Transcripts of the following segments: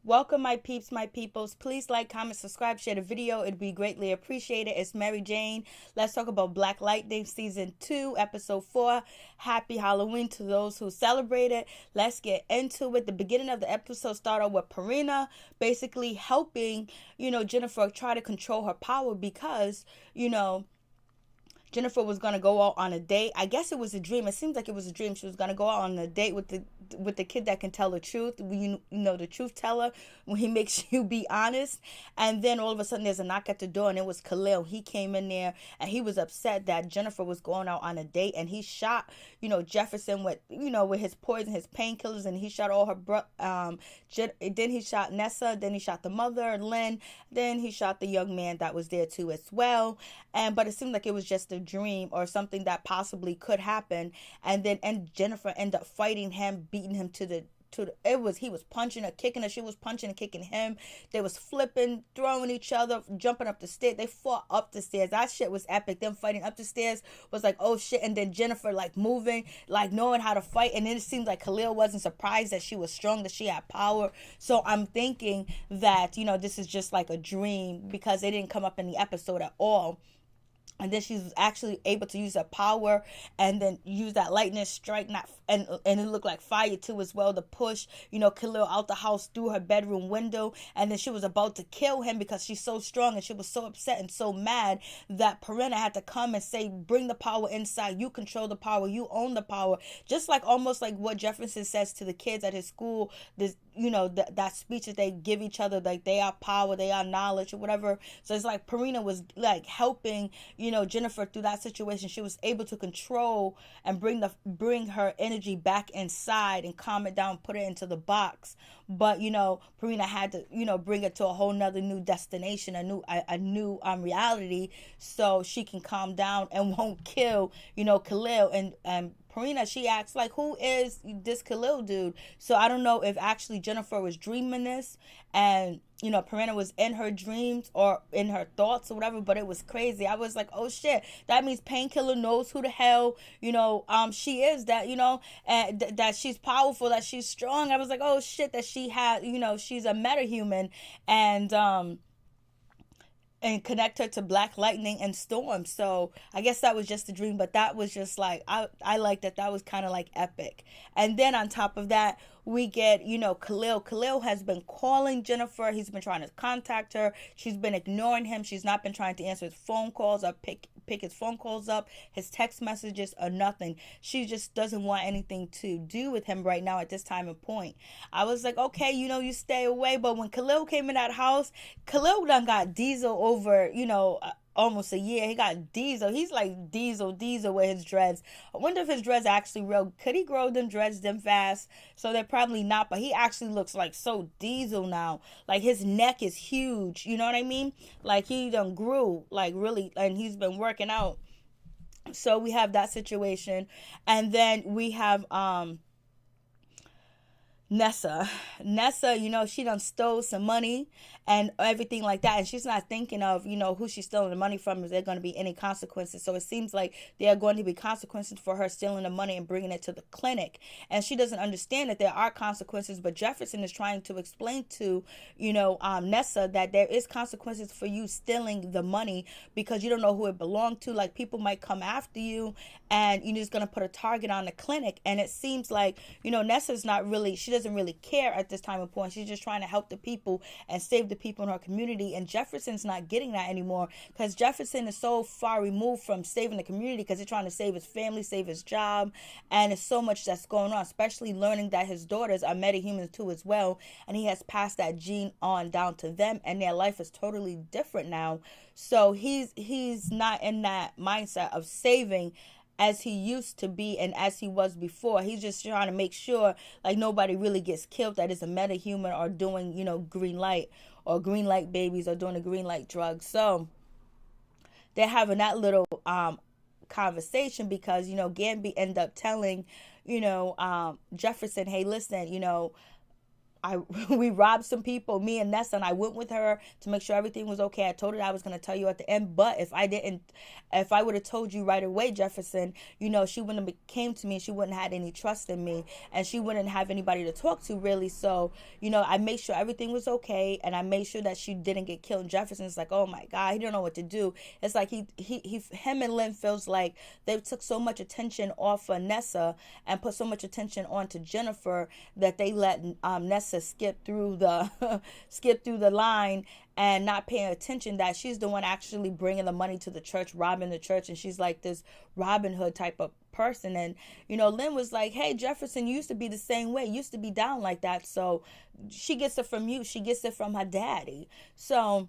Welcome, my peeps, my peoples. Please like, comment, subscribe, share the video. It'd be greatly appreciated. It's Mary Jane. Let's talk about Black Lightning Season 2, Episode 4. Happy Halloween to those who celebrate it. Let's get into it. The beginning of the episode started with Perina basically helping, Jennifer try to control her power because, Jennifer was gonna go out on a date. I guess it was a dream. It seems like it was a dream. She was gonna go out on a date with the kid that can tell the truth. The truth teller when he makes you be honest. And then all of a sudden there's a knock at the door, and it was Khalil. He came in there and he was upset that Jennifer was going out on a date, and he shot Jefferson with with his poison, his painkillers, and he shot all her then he shot Nessa, then he shot the mother, Lynn, then he shot the young man that was there too as well. But it seemed like it was just a dream or something that possibly could happen. And Jennifer ended up fighting him, beating him he was punching her, kicking her, she was punching and kicking him. They was flipping, throwing each other, jumping up the stairs. They fought up the stairs. That shit was epic. Them fighting up the stairs was like, oh shit. And then Jennifer like moving, like knowing how to fight. And then it seemed like Khalil wasn't surprised that she was strong, that she had power. So I'm thinking that this is just like a dream, because it didn't come up in the episode at all. And then she's actually able to use her power and then use that lightning strike, and it looked like fire too as well, to push, Khalil out the house through her bedroom window. And then she was about to kill him because she's so strong, and she was so upset and so mad that Perina had to come and say, bring the power inside. You control the power. You own the power. Just like almost like what Jefferson says to the kids at his school, this, that speech that they give each other, like they are power, they are knowledge or whatever. So it's like Perina was like helping, Jennifer through that situation. She was able to control and bring her energy back inside and calm it down, put it into the box. But Perina had to bring it to a whole nother new destination, a new reality, so she can calm down and won't kill Khalil. And Perina, she asks, like, who is this Khalil dude? So I don't know if actually Jennifer was dreaming this, and Perina was in her dreams or in her thoughts or whatever. But it was crazy. I was like, oh shit, that means Painkiller knows who the hell she is, that and that she's powerful, that she's strong. I was like, oh shit, that she had she's a metahuman, and connect her to Black Lightning and Storm. So I guess that was just a dream, but that was just like, I like that. That was kind of like epic. And then on top of that, we get, Khalil. Khalil has been calling Jennifer. He's been trying to contact her. She's been ignoring him. She's not been trying to answer his phone calls or pick his phone calls up, his text messages, or nothing. She just doesn't want anything to do with him right now at this time and point. I was like, okay, you stay away. But when Khalil came in that house, Khalil done got Diesel over, almost a year. He got Diesel. He's like Diesel with his dreads. I wonder if his dreads are actually real. Could he grow them dreads them fast? So they're probably not, but he actually looks like so Diesel now. Like his neck is huge. You know what I mean? Like he done grew, like really, and he's been working out. So we have that situation. And then we have Nessa, she done stole some money and everything like that, and she's not thinking of who she's stealing the money from. Is there going to be any consequences? So it seems like there are going to be consequences for her stealing the money and bringing it to the clinic, and she doesn't understand that there are consequences. But Jefferson is trying to explain to Nessa that there is consequences for you stealing the money, because you don't know who it belonged to. Like people might come after you, and you're just going to put a target on the clinic. And it seems like Nessa's not really, she doesn't really care at this time of point. She's just trying to help the people and save the people in her community. And Jefferson's not getting that anymore, because Jefferson is so far removed from saving the community, because he's trying to save his family, save his job, and it's so much that's going on, especially learning that his daughters are metahumans too as well, and he has passed that gene on down to them, and their life is totally different now. So he's not in that mindset of saving as he used to be and as he was before. He's just trying to make sure like nobody really gets killed that is a metahuman or doing green light, or green light babies, or doing the green light drugs. So they're having that little conversation, because Gamby ended up telling Jefferson, hey, listen, I we robbed some people, me and Nessa, and I went with her to make sure everything was okay. I told her I was going to tell you at the end, but if I would have told you right away, Jefferson, she wouldn't have came to me, and she wouldn't have had any trust in me, and she wouldn't have anybody to talk to really. So, I made sure everything was okay, and I made sure that she didn't get killed. And Jefferson's like, oh my God, he don't know what to do. It's like him and Lynn feels like they took so much attention off of Nessa and put so much attention onto Jennifer that they let Nessa skip through the line and not paying attention that she's the one actually bringing the money to the church, robbing the church, and she's like this Robin Hood type of person. And Lynn was like, hey, Jefferson, you used to be the same way, you used to be down like that. So she gets it from you, she gets it from her daddy. So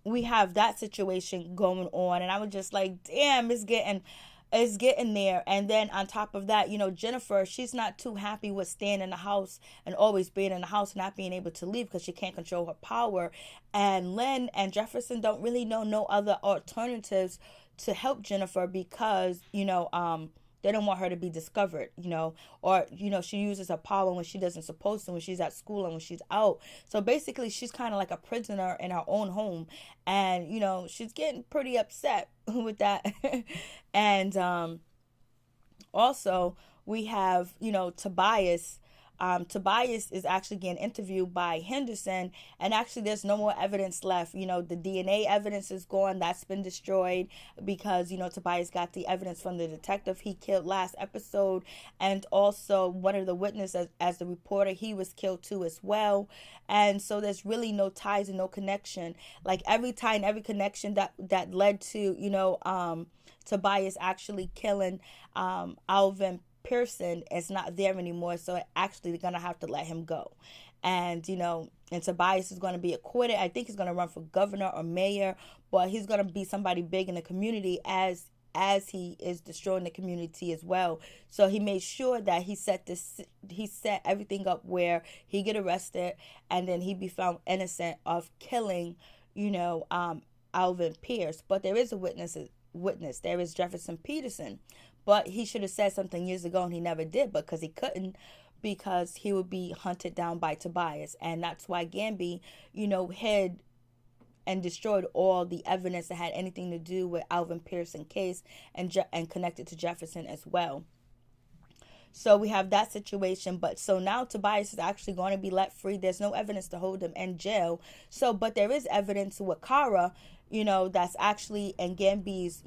we have that situation going on, and I was just like, damn, it's getting there. And then on top of that, Jennifer, she's not too happy with staying in the house and always being in the house, not being able to leave because she can't control her power. And Lynn and Jefferson don't really know no other alternatives to help Jennifer because, they don't want her to be discovered, or, she uses her power when she doesn't supposed to, when she's at school and when she's out. So basically she's kind of like a prisoner in her own home, and, she's getting pretty upset with that. And also we have, Tobias. Tobias is actually getting interviewed by Henderson, and actually there's no more evidence left. The DNA evidence is gone. That's been destroyed because, Tobias got the evidence from the detective he killed last episode, and also one of the witnesses as the reporter, he was killed too as well. And so there's really no ties and no connection. Like every connection that led to, Tobias actually killing Alvin Pearson is not there anymore, so actually they're gonna have to let him go. And and Tobias is going to be acquitted. I think he's going to run for governor or mayor, but he's going to be somebody big in the community as he is destroying the community as well. So he made sure that he set everything up where he get arrested and then he be found innocent of killing Alvin Pierce. But there is a witness. There is Jefferson Peterson. But he should have said something years ago, and he never did because he couldn't, because he would be hunted down by Tobias. And that's why Gamby, hid and destroyed all the evidence that had anything to do with Alvin Pearson case and connected to Jefferson as well. So we have that situation. But so now Tobias is actually going to be let free. There's no evidence to hold him in jail. But there is evidence with Kara, that's actually in Gamby's,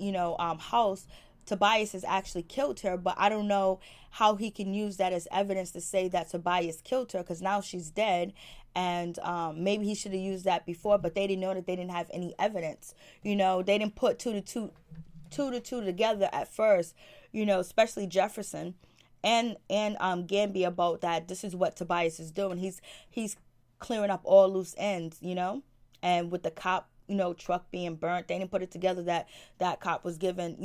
house. Tobias has actually killed her, but I don't know how he can use that as evidence to say that Tobias killed her, because now she's dead. And maybe he should have used that before, but they didn't know that they didn't have any evidence. They didn't put two to two together at first, especially Jefferson and Gamby about that. This is what Tobias is doing. He's clearing up all loose ends, and with the cop truck being burnt, they didn't put it together that cop was given,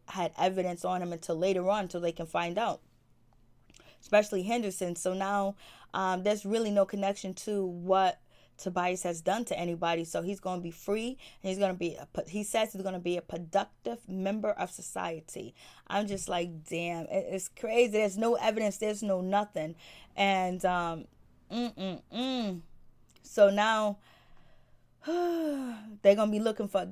had evidence on him until later on, until they can find out, especially Henderson. So now there's really no connection to what Tobias has done to anybody. So he's going to be free, and he says he's going to be a productive member of society. I'm just like, damn, it's crazy. There's no evidence, there's no nothing. And so now they're gonna be looking for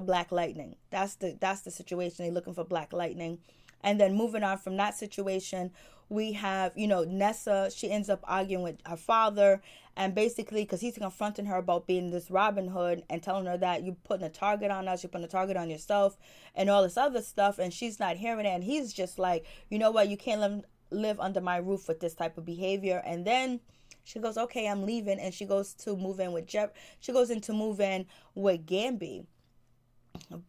Black Lightning. That's the situation. They're looking for Black Lightning. And then moving on from that situation, we have Nessa. She ends up arguing with her father, and basically because he's confronting her about being this Robin Hood and telling her that you're putting a target on us, you're putting a target on yourself, and all this other stuff, and she's not hearing it. And he's just like, you know what, you can't live under my roof with this type of behavior. And then she goes, okay, I'm leaving, and she goes to move in with Gamby.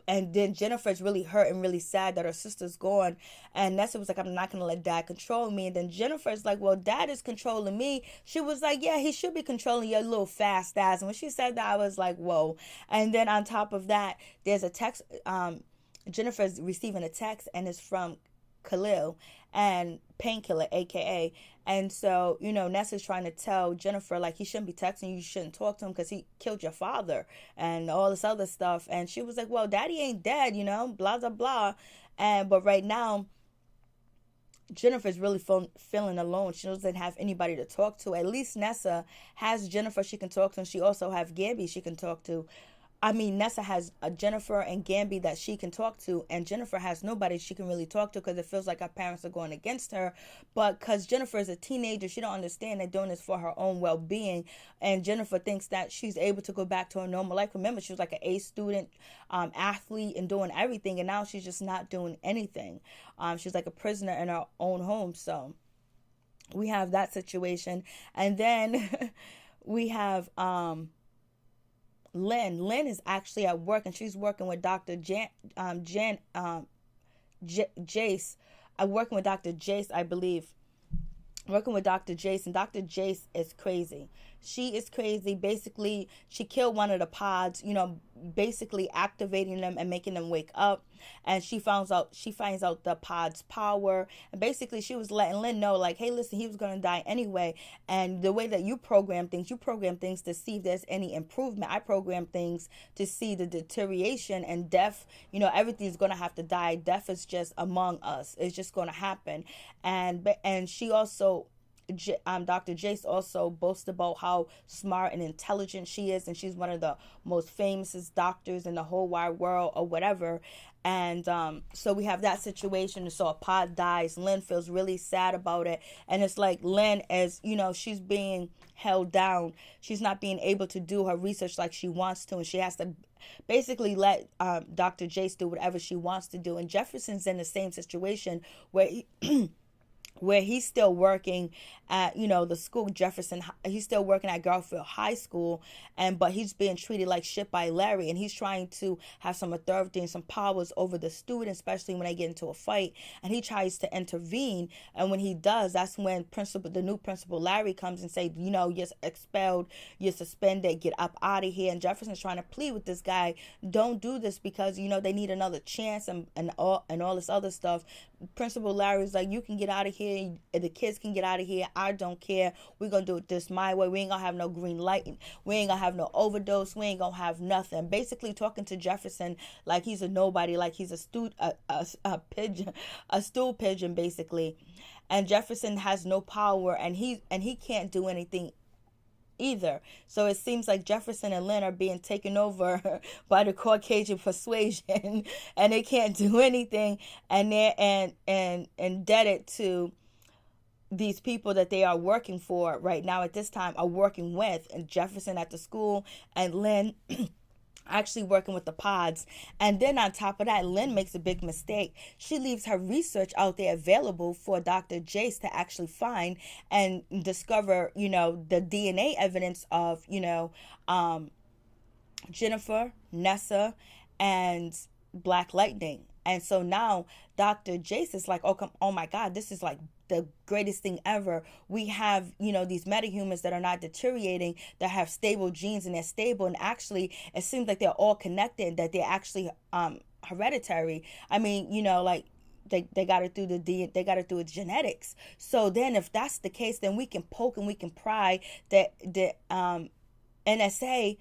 And then Jennifer's really hurt and really sad that her sister's gone. And Nessa was like, I'm not going to let Dad control me. And then Jennifer's like, well, Dad is controlling me. She was like, yeah, he should be controlling your little fast ass. And when she said that, I was like, whoa. And then on top of that, there's a text. Jennifer's receiving a text, and it's from Khalil and Painkiller, aka. And so Nessa's trying to tell Jennifer like he shouldn't be texting you, you shouldn't talk to him because he killed your father and all this other stuff. And she was like, well, Daddy ain't dead, blah blah blah. But right now Jennifer's really feeling alone. She doesn't have anybody to talk to. At least Nessa has Jennifer she can talk to, and she also have Gamby she can talk to. I mean, Nessa has a Jennifer and Gamby that she can talk to, and Jennifer has nobody she can really talk to because it feels like her parents are going against her. But because Jennifer is a teenager, she don't understand they're doing this for her own well-being, and Jennifer thinks that she's able to go back to her normal life. Remember, she was like an A student, athlete, and doing everything, and now she's just not doing anything. She's like a prisoner in her own home. So we have that situation, and then we have Lynn. Lynn is actually at work, and she's working with Dr. Jace. I'm working with Dr. Jace, I believe. Working with Dr. Jace, and Dr. Jace is crazy. She is crazy. Basically, she killed one of the pods, basically activating them and making them wake up. And she finds out the pod's power. And basically, she was letting Lynn know, like, hey, listen, he was going to die anyway. And the way that you program things to see if there's any improvement. I program things to see the deterioration and death. Everything's going to have to die. Death is just among us. It's just going to happen. And she also, Dr. Jace also boasts about how smart and intelligent she is, and she's one of the most famous doctors in the whole wide world or whatever. And so we have that situation. So a pod dies. Lynn feels really sad about it, and it's like Lynn is, she's being held down. She's not being able to do her research like she wants to, and she has to basically let Dr. Jace do whatever she wants to do. And Jefferson's in the same situation where where he's still working at, the school, Jefferson. He's still working at Garfield High School, but he's being treated like shit by Larry, and he's trying to have some authority and some powers over the students, especially when they get into a fight, and he tries to intervene. And when he does, that's when the new principal Larry comes and say, you're expelled, you're suspended, get up out of here. And Jefferson's trying to plead with this guy, don't do this, because they need another chance and all this other stuff. Principal Larry's like, you can get out of here, the kids can get out of here, I don't care, we're gonna do it this my way, we ain't gonna have no green light, we ain't gonna have no overdose, we ain't gonna have nothing. Basically talking to Jefferson like he's a nobody, like he's a pigeon, a stool pigeon basically. And Jefferson has no power, and he can't do anything either. So it seems like Jefferson and Lynn are being taken over by the Caucasian persuasion, and they can't do anything, and they're indebted to these people that they are working for right now at this time, are working with, and Jefferson at the school, and Lynn actually working with the pods. And then on top of that, Lynn makes a big mistake. She leaves her research out there available for Dr. Jace to actually find and discover, the DNA evidence of, Jennifer, Nessa, and Black Lightning. And so now Dr. Jace is like, oh my God, this is like the greatest thing ever. We have, these metahumans that are not deteriorating, that have stable genes, and they're stable. And actually, it seems like they're all connected, that they're actually hereditary. I mean, like they got it through they got it through its genetics. So then if that's the case, then we can poke and we can pry that the NSA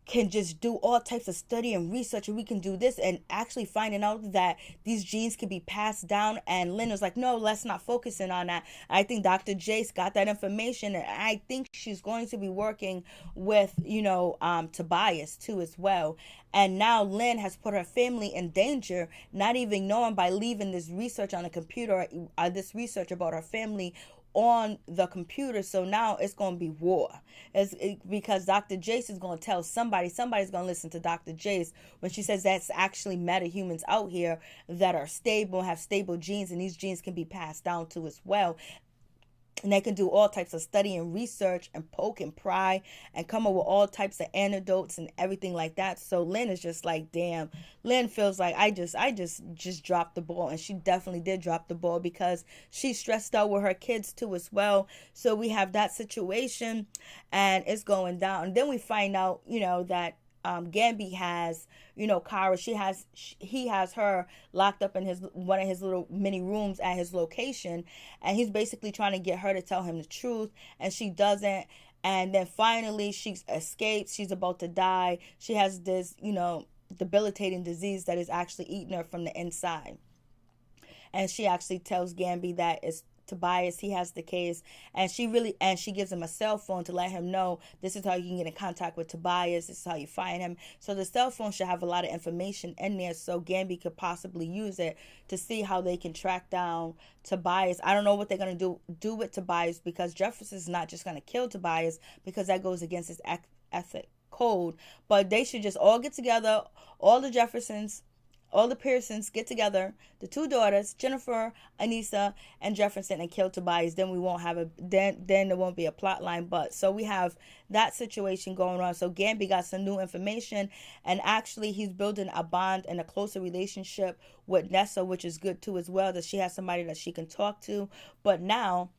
can just do all types of study and research, and we can do this, and actually finding out that these genes can be passed down. And Lynn was like, no, let's not focus in on that. I think Dr. Jace got that information, and I think she's going to be working with, Tobias too as well. And now Lynn has put her family in danger, not even knowing, by leaving this research on the computer, this research about her family on the computer. So now it's going to be war. Because Dr. Jace is going to tell somebody's going to listen to Dr. Jace when she says that's actually metahumans out here that are stable, have stable genes, and these genes can be passed down to as well. And they can do all types of study and research and poke and pry and come up with all types of antidotes and everything like that. So Lynn is just like, damn. Lynn feels like I just dropped the ball. And she definitely did drop the ball, because she's stressed out with her kids too as well. So we have that situation, and it's going down. And then we find out, that Gamby has, Kara, he has her locked up in one of his little mini rooms at his location, and he's basically trying to get her to tell him the truth, and she doesn't. And then finally she escapes. She's about to die. She has this, debilitating disease that is actually eating her from the inside. and she actually tells Gambi that it's Tobias, he has the case, and she gives him a cell phone to let him know this is how you can get in contact with Tobias, this is how you find him. So the cell phone should have a lot of information in there, so Gambi could possibly use it to see how they can track down Tobias. I don't know what they're gonna do with Tobias, because Jefferson's not just gonna kill Tobias, because that goes against his ethic code. But they should just all get together, all the Jeffersons, all the Pearsons get together, the two daughters, Jennifer, Anissa, and Jefferson, and kill Tobias. Then we won't have then there won't be a plot line. But so we have that situation going on. So Gambi got some new information, and actually he's building a bond and a closer relationship with Nessa, which is good too as well, that she has somebody that she can talk to. But now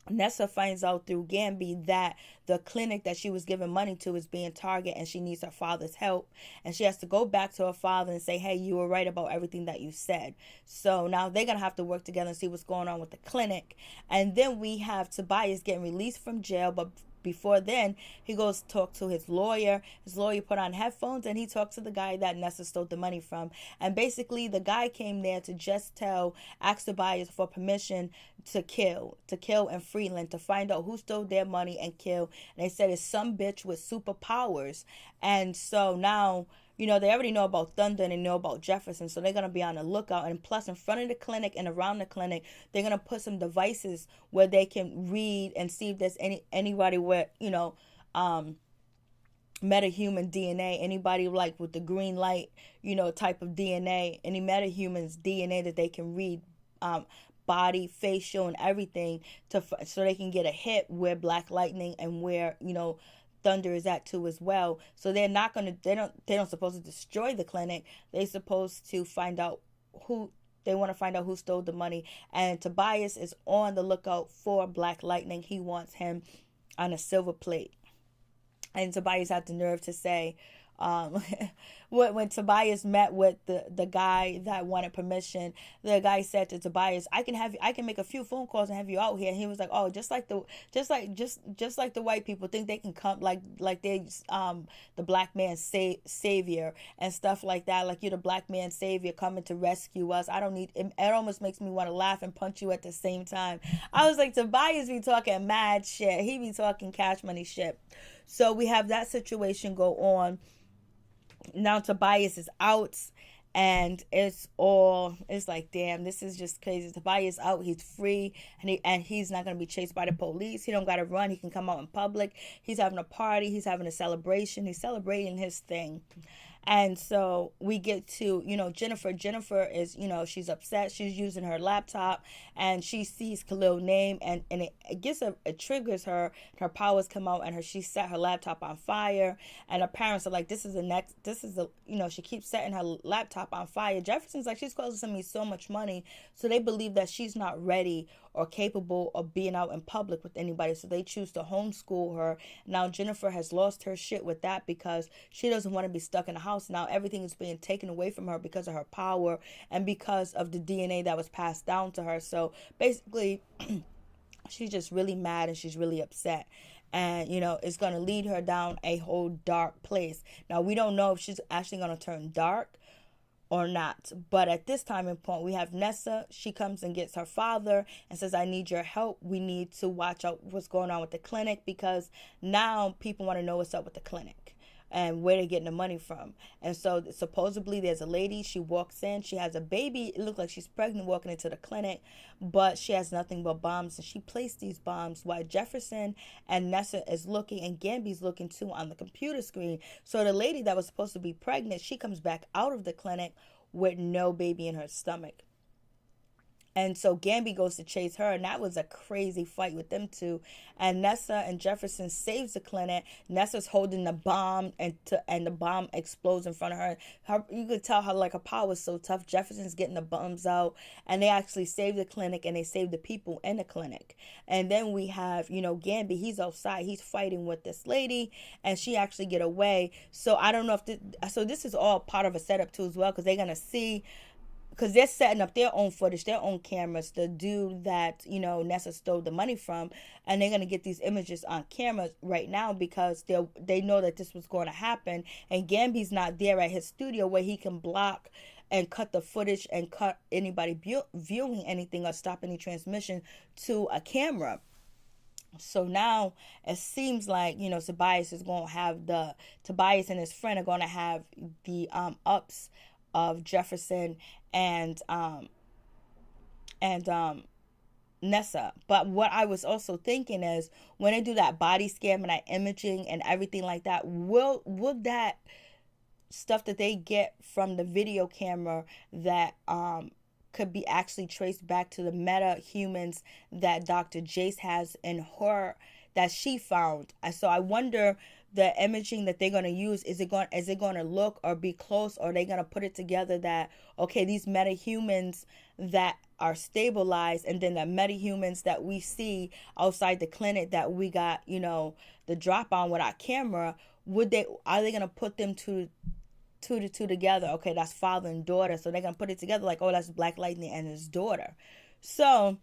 Nessa finds out through Gambi that the clinic that she was giving money to is being targeted, and she needs her father's help. And she has to go back to her father and say, hey, you were right about everything that you said. So now they're going to have to work together and see what's going on with the clinic. And then we have Tobias getting released from jail, but before then, he goes to talk to his lawyer. His lawyer put on headphones, and he talked to the guy that Nessa stole the money from. And basically, the guy came there to just ask Tobias for permission to kill in Freeland, to find out who stole their money and kill. And they said it's some bitch with superpowers. And so now, they already know about Thunder and they know about Jefferson, so they're going to be on the lookout. And plus, in front of the clinic and around the clinic, they're going to put some devices where they can read and see if there's anybody with, metahuman DNA, anybody like with the green light, type of DNA, any metahuman's DNA that they can read, body, facial, and everything, so they can get a hit where Black Lightning and where, Thunder is at too as well. So they're not gonna, they don't supposed to destroy the clinic. They're supposed to find out who stole the money. And Tobias is on the lookout for Black Lightning. He wants him on a silver plate. And Tobias had the nerve to say, when Tobias met with the guy that wanted permission, the guy said to Tobias, I can make a few phone calls and have you out here. And he was like, oh, just like the white people think they can come, like they the black man's savior and stuff like that, like you're the black man's savior coming to rescue us. I don't need it. Almost makes me want to laugh and punch you at the same time. I was like, Tobias be talking mad shit. He be talking cash money shit. So we have that situation go on. Now Tobias is out, and it's like, damn, this is just crazy. Tobias out, he's free, and he's not gonna be chased by the police. He don't gotta run. He can come out in public. He's having a party. He's having a celebration. He's celebrating his thing. And so we get to, Jennifer. Jennifer is, she's upset. She's using her laptop, and she sees Khalil's name, and it triggers her. Her powers come out, and she set her laptop on fire. And her parents are like, she keeps setting her laptop on fire. Jefferson's like, she's costing me so much money. So they believe that she's not ready or capable of being out in public with anybody. So they choose to homeschool her. Now Jennifer has lost her shit with that, because she doesn't want to be stuck in the house. Now everything is being taken away from her because of her power and because of the DNA that was passed down to her. So basically, she's just really mad and she's really upset. And, it's going to lead her down a whole dark place. Now, we don't know if she's actually going to turn dark or not. But at this time and point, we have Nessa. She comes and gets her father and says, I need your help. We need to watch out what's going on with the clinic, because now people want to know what's up with the clinic and where they're getting the money from. And so supposedly there's a lady, she walks in, she has a baby, it looks like she's pregnant walking into the clinic, but she has nothing but bombs, and she placed these bombs while Jefferson and Nessa is looking, and Gambi's looking too on the computer screen. So the lady that was supposed to be pregnant, she comes back out of the clinic with no baby in her stomach. And so Gambi goes to chase her, and that was a crazy fight with them two. And Nessa and Jefferson saves the clinic. Nessa's holding the bomb, and the bomb explodes in front of her. You could tell her power is so tough. Jefferson's getting the bombs out, and they actually save the clinic, and they save the people in the clinic. And then we have, Gambi. He's outside. He's fighting with this lady, and she actually get away. So I don't know if this is all part of a setup too as well, because they're gonna see. Because they're setting up their own footage, their own cameras, the dude that, Nessa stole the money from. And they're going to get these images on camera right now, because they know that this was going to happen. And Gambi's not there at his studio where he can block and cut the footage and cut anybody viewing anything or stop any transmission to a camera. So now it seems like, Tobias and his friend are going to have the ups of Jefferson and Nessa. But what I was also thinking is, when they do that body scan and that imaging and everything like that, would that stuff that they get from the video camera that could be actually traced back to the meta humans that Dr. Jace has in her, that she found. So I wonder, the imaging that they're going to use, is it going to look or be close, or are they going to put it together that, okay, these meta humans that are stabilized, and then the meta humans that we see outside the clinic that we got, the drop on with our camera, are they going to put them to the two together? Okay, that's father and daughter, so they're gonna put it together like, oh, that's Black Lightning and his daughter. So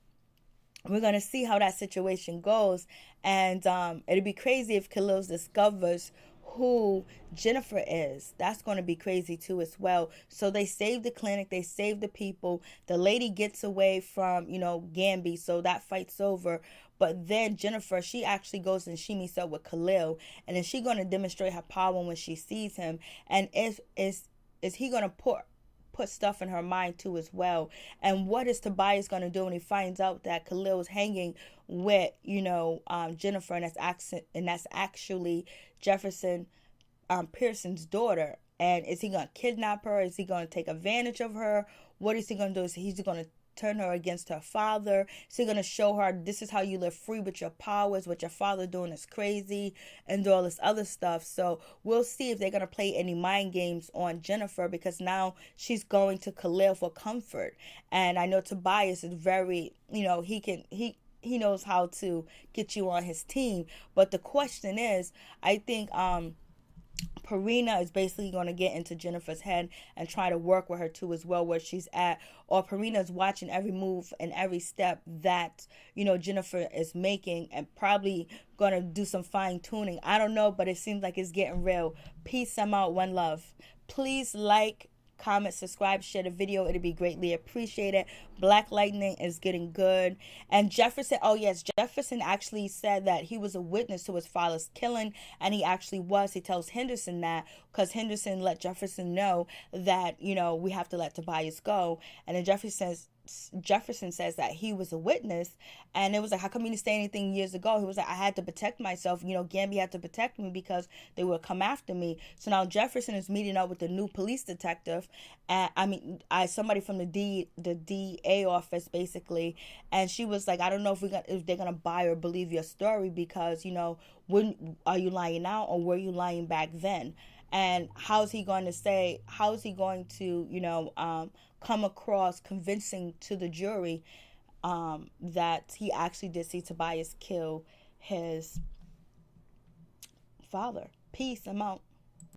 we're gonna see how that situation goes, and it'd be crazy if Khalil discovers who Jennifer is. That's going to be crazy too as well. So they save the clinic, they save the people, the lady gets away from Gamby, so that fight's over. But then Jennifer, she actually goes and she meets up with Khalil, and then she's going to demonstrate her power when she sees him. And is he going to put stuff in her mind too as well? And what is Tobias going to do when he finds out that Khalil is hanging with Jennifer, and that's actually Jefferson Pearson's daughter? And is he going to kidnap her? Is he going to take advantage of her? What is he going to do? Is he's going to turn her against her father? So you're going to show her, this is how you live free with your powers, what your father doing is crazy, and all this other stuff. So we'll see if they're going to play any mind games on Jennifer, because now she's going to Khalil for comfort. And I know Tobias is very, he knows how to get you on his team. But the question is, I think Purina is basically going to get into Jennifer's head and try to work with her too as well, where she's at. Or Purina is watching every move and every step that Jennifer is making, and probably going to do some fine tuning. I don't know, but it seems like it's getting real. Peace. I'm out. One love. Please like, comment, subscribe, share the video. It'd be greatly appreciated. Black Lightning is getting good. And Jefferson, oh yes, Jefferson actually said that he was a witness to his father's killing, and he actually was. He tells Henderson that, because Henderson let Jefferson know that we have to let Tobias go. And then Jefferson says that he was a witness, and it was like, how come you didn't say anything years ago? He was like, I had to protect myself. Gamby had to protect me because they would come after me. So now Jefferson is meeting up with the new police detective, and somebody from the DA office basically, and she was like, I don't know if they're gonna buy or believe your story, because when are you lying now, or were you lying back then? And how's he going to come across convincing to the jury that he actually did see Tobias kill his father? Peace. I'm out.